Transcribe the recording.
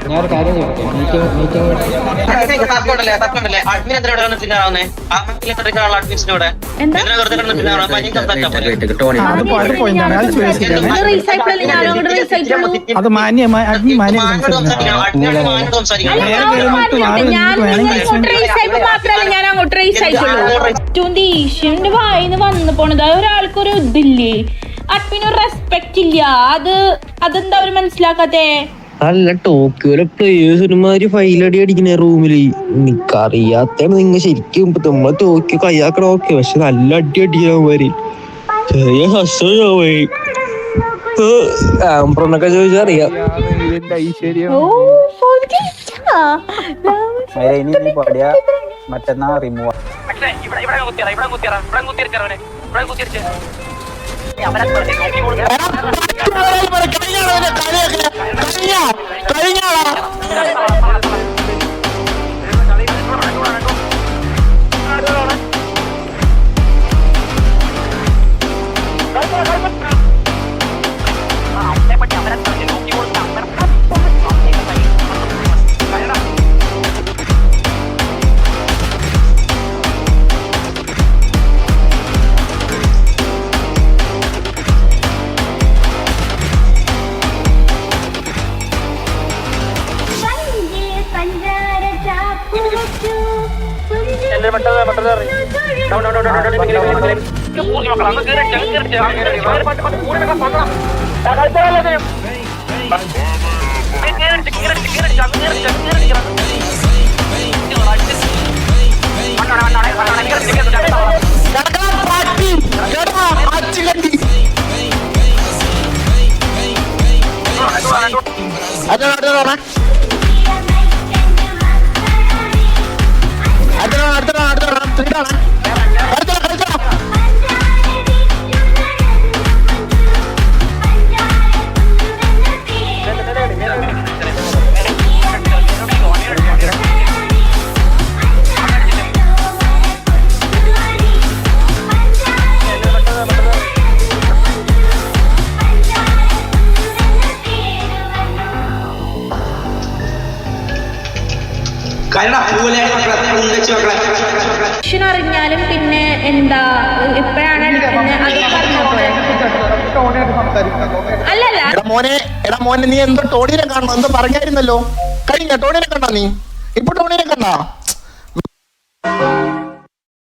ഞാനൊരു കാര്യം അത് മാത്രല്ല ഞാൻ അങ്ങോട്ട് റേസ് ആയിട്ടുള്ളൂ. ഈശ്വരന്റെ വായിന്ന് വന്നു പോണത് ഒരാൾക്കൊരു ഇതില്ലേ, അഡ്മിനൊരു റെസ്പെക്ട് ഇല്ല. അതെന്താ അവര് മനസ്സിലാക്കാത്തെ? അല്ല ടോക്കിയോയിലെ പ്ലേയേഴ്സ് ഒരുമാതിരി ഫൈലടി അടിക്കുന്ന റൂമില്. എനിക്കറിയാത്ത നിങ്ങ ശരിക്കും നമ്മളെ ടോക്കിയോ കയ്യാക്കണ ഓക്കെ, പക്ഷെ നല്ല അടി അടിക്കാമാര് ചെറിയ ഹസ്സോയി ആംബ്രോണൊക്കെ ചോദിച്ചാൽ അറിയാം. മറ്റന്നാ റിമൂവ് അറിഞ്ഞാലും പിന്നെ എന്താ എപ്പോഴാണ് അല്ലല്ല മോനെ നീ എന്തോ ടോണിനെ കാണണം എന്തോ പറഞ്ഞായിരുന്നല്ലോ. കഴിഞ്ഞ ടോണിനെ കണ്ടാ നീ? ഇപ്പൊ ടോണിനെ കണ്ടാ?